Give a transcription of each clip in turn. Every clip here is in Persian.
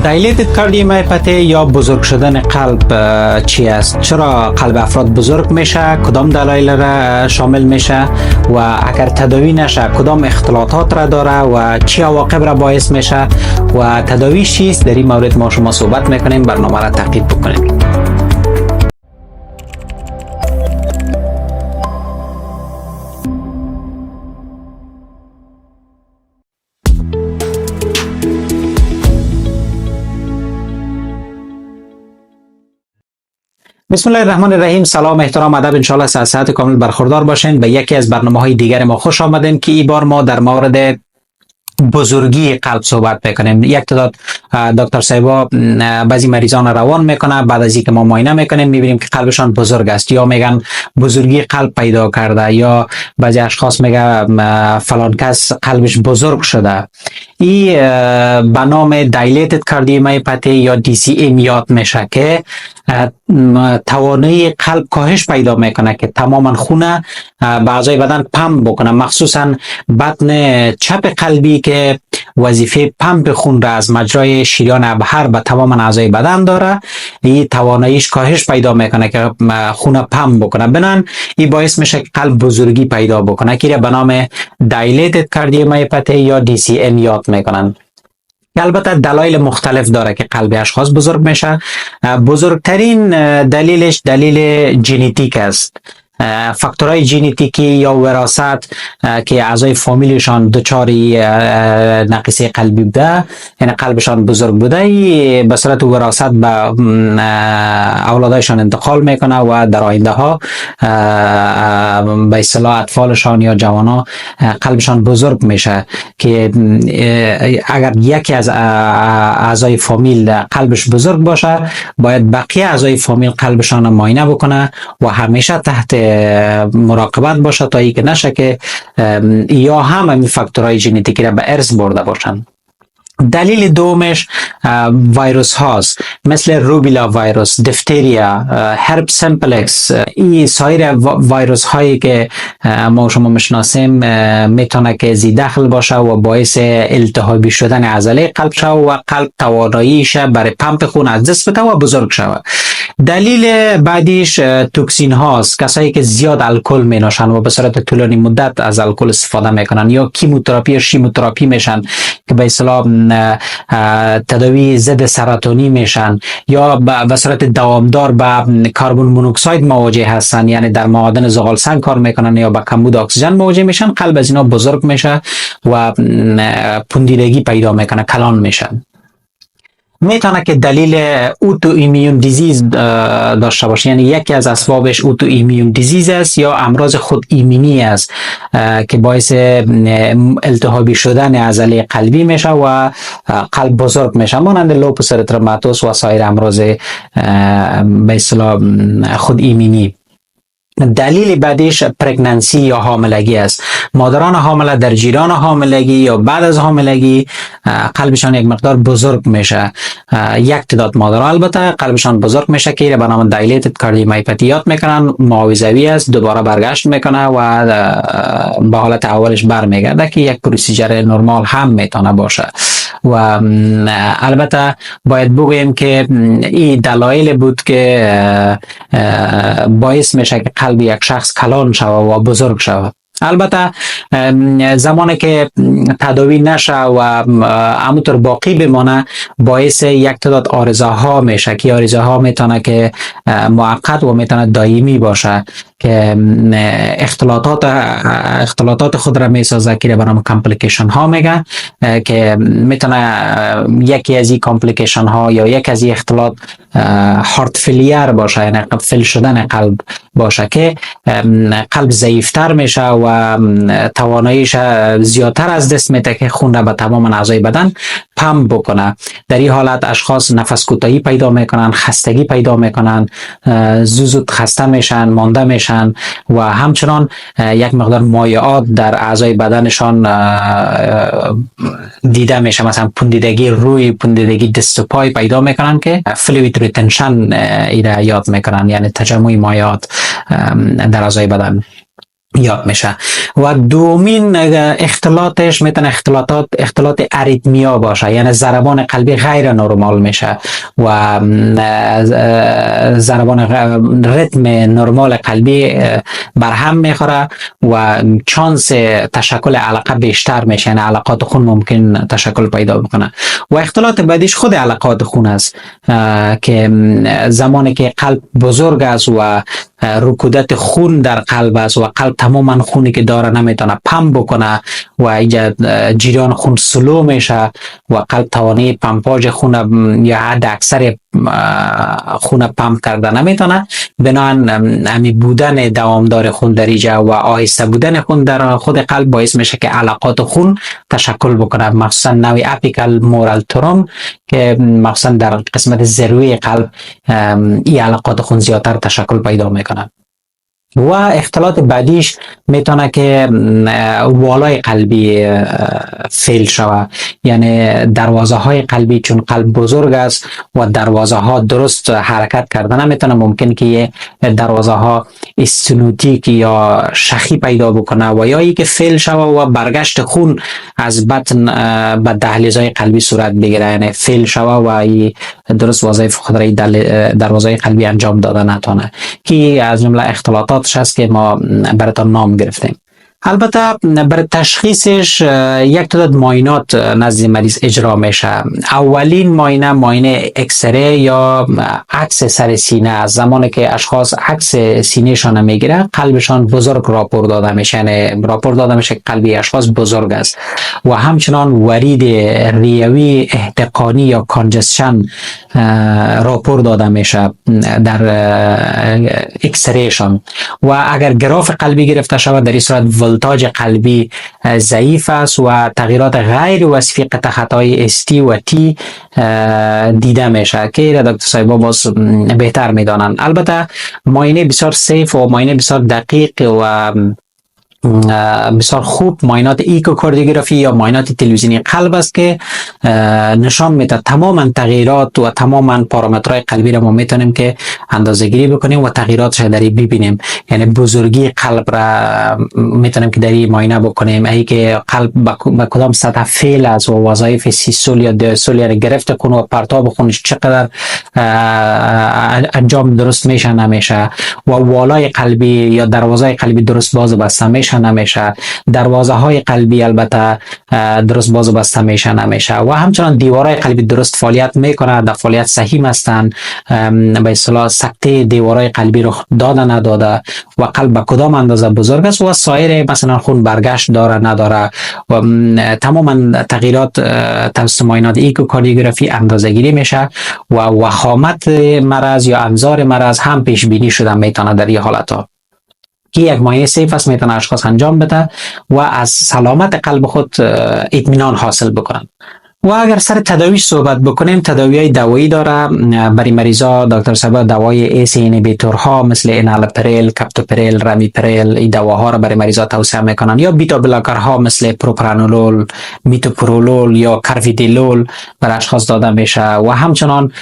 دیلیتد کاردیومایوپاتی یا بزرگ شدن قلب چی است؟ چرا قلب افراد بزرگ میشه؟ کدام دلایل را شامل میشه؟ و اگر تداوی نشه کدام اختلاطات را داره و چی عواقب را باعث میشه؟ و تداوی چیست؟ در این مورد ما شما صحبت میکنیم. برنامه را تعقیب بکنیم. بسم الله الرحمن الرحیم. سلام، احترام، ادب، انشاءالله صحت کامل برخوردار باشین. به یکی از برنامه‌های دیگر ما خوش آمدین که این بار ما در مورد بزرگی قلب صحبت میکنیم. یک تعداد دکتر صاحبا بعضی مریضان روان میکنه، بعد از اینکه ما معاینه میکنیم میبینیم که قلبشان بزرگ است، یا میگن بزرگی قلب پیدا کرده، یا بعضی اشخاص میگه فلان کس قلبش بزرگ شده. این به نام دیلیتد کاردیومایوپاتی یا DCM یاد میشه که توانایی قلب کاهش پیدا میکنه که تماما خونه به اعضای بدن پمپ بکنه، مخصوصا بطن چپ قلبی که وظیفه پمپ خون را از مجرای شریان ابهر به تمام اعضای بدن داره. این تواناییش کاهش پیدا میکنه که خون پمپ بکنه، بنان این باعث میشه که قلب بزرگی پیدا بکنه که به نام دیلیتد کاردیومایوپاتی یا DCM یاد میکنن. البته دلایل مختلف داره که قلب اشخاص بزرگ میشه. بزرگترین دلیلش دلیل ژنتیک است. فاکتورهای ژنتیکی یا وراثت که اعضای فامیلشان دچاری نقص قلبی بوده، یعنی قلبشان بزرگ بوده، به صورت وراثت به اولادایشان انتقال میکنه و در آینده ها به اصطلاح اطفالشان یا جوانان قلبشان بزرگ میشه که اگر یکی از اعضای فامیل قلبش بزرگ باشه باید بقیه اعضای فامیل قلبشان معاینه بکنه و همیشه تحت مراقبت باشه تا اینکه نشه که یا هم این فاکتورهای ژنتیکی را به ارث برده باشند. دلیل دومش ویروس هاست، مثل روبیلا ویروس، دیفتریا، هرپ سیمپلکس. این سایر ویروس هایی که ما شما میشناسیم میتونه که داخل باشه و باعث التهابی شدن عضله قلب شود و قلب تواناییش برای پمپ خون از دست بده و بزرگ شود. دلیل بعدیش توکسین هاست، کسایی که زیاد الکل می نوشن و به صورت طولانی مدت از الکل استفاده میکنن، یا کیموتراپی یا شیموتراپی میشن که به اصطلاح تداوی ضد سرطانی میشن، یا به صورت دوامدار با کربن مونوکساید مواجه هستن، یعنی در معادن زغال سنگ کار میکنن یا با کمبود اکسیژن مواجه میشن. قلب از اینا بزرگ میشه و پوندیدگی پیدا میکنه، کلان میشن. میتونه که دلیل اوتو ایمیون دیزیز داشته باشه، یعنی یکی از اسبابش اوتو ایمیون دیزیز است یا امراض خود ایمنی است که باعث التهابی شدن عضله قلبی میشه و قلب بزرگ میشه، مانند لوپوس اریتروماتوس و سایر امراض به اصطلاح خود ایمنی. دلیل بعدیش پرگننسی یا حاملگی است. مادران حامله در جریان حاملگی یا بعد از حاملگی قلبشان یک مقدار بزرگ میشه. یک تعداد مادران البته قلبشان بزرگ میشه که به نام دیلیتد کاردیومایوپاتی یاد میکنن، معاوضوی است، دوباره برگشت میکنه و به حالت اولش برمیگرده که یک پروسیجر نرمال هم میتونه باشه. و البته باید بگویم که این دلایل بود که باعث میشه که قلب یک شخص کلان شود و بزرگ شود. البته زمانی که تداوی نشه و همونطور باقی بمانه باعث یک تعداد آرزه ها میشه که آرزه ها میتونه که موقت و میتونه دائمی باشه که اختلاطات خود را میسازه که به نام کامپلیکیشن ها میگن که میتونه یکی از این کامپلیکیشن ها یا یک از این اختلاط هارت فیلیر باشه، یعنی فیل شدن قلب باشه که قلب ضعیفتر میشه و تواناییش زیادتر از دست میده که خون را به تمام اعضای بدن پمپ بکنه. در این حالت اشخاص نفس کوتاهی پیدا میکنن، خستگی پیدا میکنن، زود خسته میشن، مانده میشن و همچنان یک مقدار مایعات در اعضای بدنشان دیده میشه، مثلا پوندیدگی روی، پوندیدگی دست و پای پیدا میکنن که فلوید ریتنشن ایره یاد میکنن، یعنی تجمع مایعات در اعضای بدن. یاد میشه. و دومین اختلاطش میتونه اختلاط اریتمیا باشه، یعنی ضربان قلبی غیر نرمال میشه و ضربان ریتم نرمال قلبی برهم میخوره و چانس تشکل علقه بیشتر میشه، یعنی علقات خون ممکن تشکل پیدا بکنه. و اختلاط بعدیش خود علقات خون است که زمانی که قلب بزرگ است و رکودت خون در قلب است و قلب تماما خونی که داره نمیتونه پمپ بکنه و اینجا جریان خون سلو میشه و قلب توانایی پمپاژ خون یا حد اکثر خون پمپ کرده نمیتونه. بنابراین همی بودن دوامدار خون در اینجا و آهسته بودن خون در خود قلب باعث میشه که علقات خون تشکل بکنه، مخصوصا نوع اپیکال مورال تروم که مخصوصا در قسمت ذروی قلب این علقات خون زیادتر تشکل پیدا میکنه. و اختلاط بعدیش میتونه که والای قلبی فیل شوه، یعنی دروازه های قلبی چون قلب بزرگ است و دروازه ها درست حرکت کردن نمیتونه، ممکن که دروازه ها استنوتیک یا شخی پیدا بکنه و یا ای که فیل شوه و برگشت خون از بطن به دهلیزهای قلبی صورت بگیره، یعنی فیل شوه و ای درست وظایف خود را دروازه قلبی انجام داده نتونه، که از جمله اختلاطات هست که ما براتون نام گرفتیم. البته برای تشخیصش یک تعداد معاینات نزد مریض اجرا میشه. اولین معاینه اکسره یا عکس سر سینه است. زمانی که اشخاص عکس سینه شان میگیره قلبشان بزرگ راپور داده میشه، یعنی راپور داده میشه که قلبی اشخاص بزرگ است و همچنان ورید ریوی احتقانی یا کانجسشن راپور داده میشه در اکسره شان. و اگر گراف قلبی گرفته شود در این صورت ولتاژ قلبی ضعیف است و تغییرات غیر وصفی قطع خطای استی و تی دیده میشه که دکتر صاحبا باز بهتر میدانند. البته معاینه بسیار سیف و معاینه بسیار دقیق و بسیار خوب معاینات ایکوکاردیوگرافی یا معاینات تلویزیونی قلب است که نشان میده تماما تغییرات و تماما پارامترهای قلبی را ما میتونیم که اندازه‌گیری بکنیم و تغییراتش را داری ببینیم. یعنی بزرگی قلب را میتونیم که داری معاینه بکنیم، ای که قلب به کدام سطح فیل است و وظایف سیستول یا دیاستول یعنی گرفت خون و پرتاب خونش چقدر انجام درست میشه نمیشه و والای قلبی یا دروازه قلبی درست باز و بسته میشه نمیشه، دروازه های قلبی البته درست باز و بسته میشه نمیشه و همچنان دیوارهای قلبی درست فعالیت میکنه، در فعالیت صحیح هستند، به اصطلاح سکته دیوارهای قلبی رو داده نداده و قلب به کدام اندازه بزرگ است و سایر مثلا خون برگشت داره نداره و تماما تغییرات توسط معاینات ایکوکاردیوگرافی اندازه‌گیری میشه و وخامت مرض یا انظار مرض هم پیش بینی شده میتونه در این حالت ها که یک معاینه سیف است میتونه اشخاص انجام بده و از سلامت قلب خود اطمینان حاصل بکنن. و اگر سر تداوی صحبت بکنیم، تداوی های دوایی داره برای مریضا. دکتر صاحب دوای ایس اینیبیتورها مثل انالپریل، کاپتوپریل، رامیپریل این دواها را برای مریضا توصیه میکنن، یا بیتا بلاکرها مثل پروپرانولول، میتوپرولول یا کارویدیلول برای اشخاص داده میشه و همچنان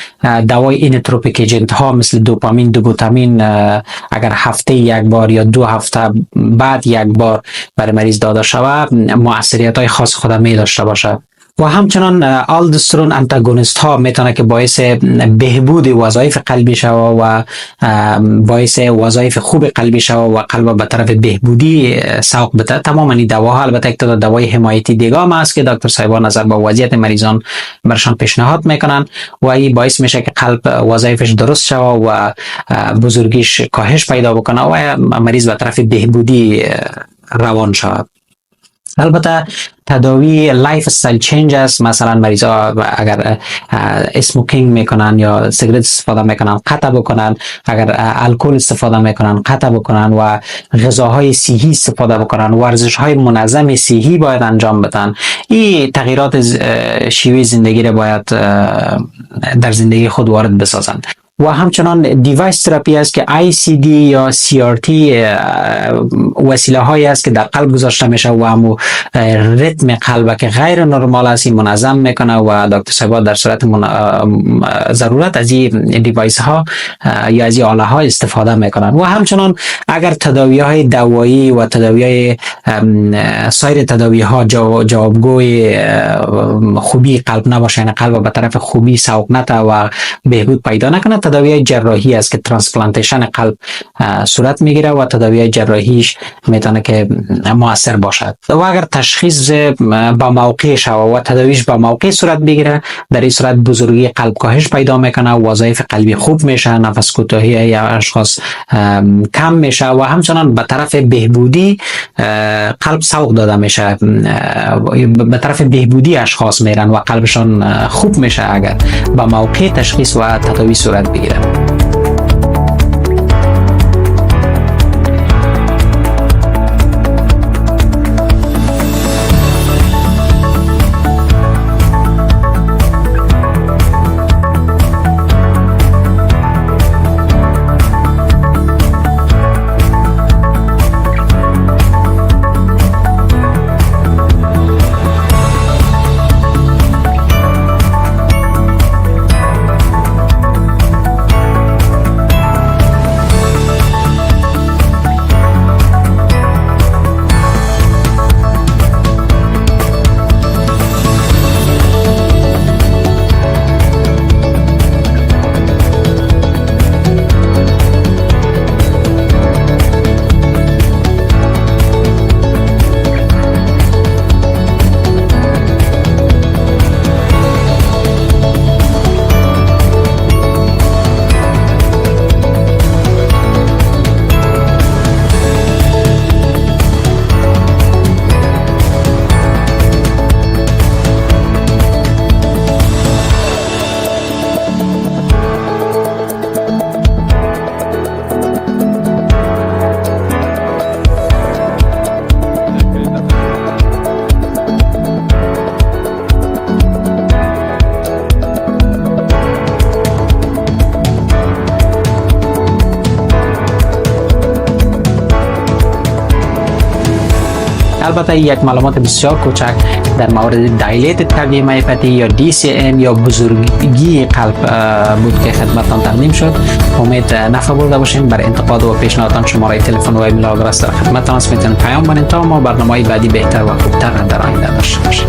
دوای اینوتروپیک ایجنت ها مثل دوپامین، دوبوتامین اگر هفته یک بار یا 2 هفته بعد یک بار برای مریض داده شود موثریت های خاص خود می داشته باشه. و همچنان آلدوسترون انتاگونیست ها میتونه که باعث بهبود وظایف قلبی شود و باعث وظایف خوب قلبی شود و قلب به طرف بهبودی سوق بده. تماما این دواها البته یک تعداد دوای حمایتی دیگه هم هست که دکتر صاحبا نظر به وضعیت مریضان برشان پیشنهاد میکنن و این باعث میشه که قلب وظایفش درست شود و بزرگیش کاهش پیدا بکنه و مریض به طرف بهبودی روان شود. البته تداوی لایف استایل چینج است. مثلا مریضا اگر اسموکینگ میکنن یا سیگرت استفاده میکنن قطع بکنن، اگر الکل استفاده میکنن قطع بکنن و غذاهای صحی استفاده بکنن، ورزش‌های منظم صحی باید انجام بدن. این تغییرات شیوه زندگی را باید در زندگی خود وارد بسازن. و همچنان دیوایس تراپی است که ICD یا CRT وسیله هایی است که در قلب گذاشته میشه و همو ریتم قلب که غیر نرمال است منظم میکنه و دکتر صاحب در صورت ضرورت از این دیوایس ها یا از این آله ها استفاده میکنن. و همچنان اگر تداوی های دوایی و تداوی های سایر تداوی ها جوابگوی خوبی قلب نباشه، یعنی قلب به طرف خوبی سوق نته و بهبود پیدا نکنه، تداوی جراحی است که ترانسپلانتیشن قلب صورت میگیره و تداوی جراحیش میتونه که موثر باشد. و اگر تشخیص با موقع شود و تداویش با موقع صورت بگیره، در این صورت بزرگی قلب کاهش پیدا میکنه، وظایف قلبی خوب میشه، نفس کوتاهی یا اشخاص کم میشه و همچنان به طرف بهبودی قلب سوق داده میشه، به طرف بهبودی اشخاص میرن و قلبشان خوب میشه اگر با موقع تشخیص و تداوی صورت بگیره. البته یک معلومات بسیار کوچک در مورد دایلیت کاردیو مایوپاتی یا DCM یا بزرگی قلب بود که خدمتتان تقدیم شد. امید نفع برده باشین. برای انتقاد و پیشنهادات شماره تلفن و ایمیل آدرس در خدمتتان است. میتونید پیام بدین تا ما برنامه‌های بعدی بهتر و خوبتر در آینده داشته باشیم.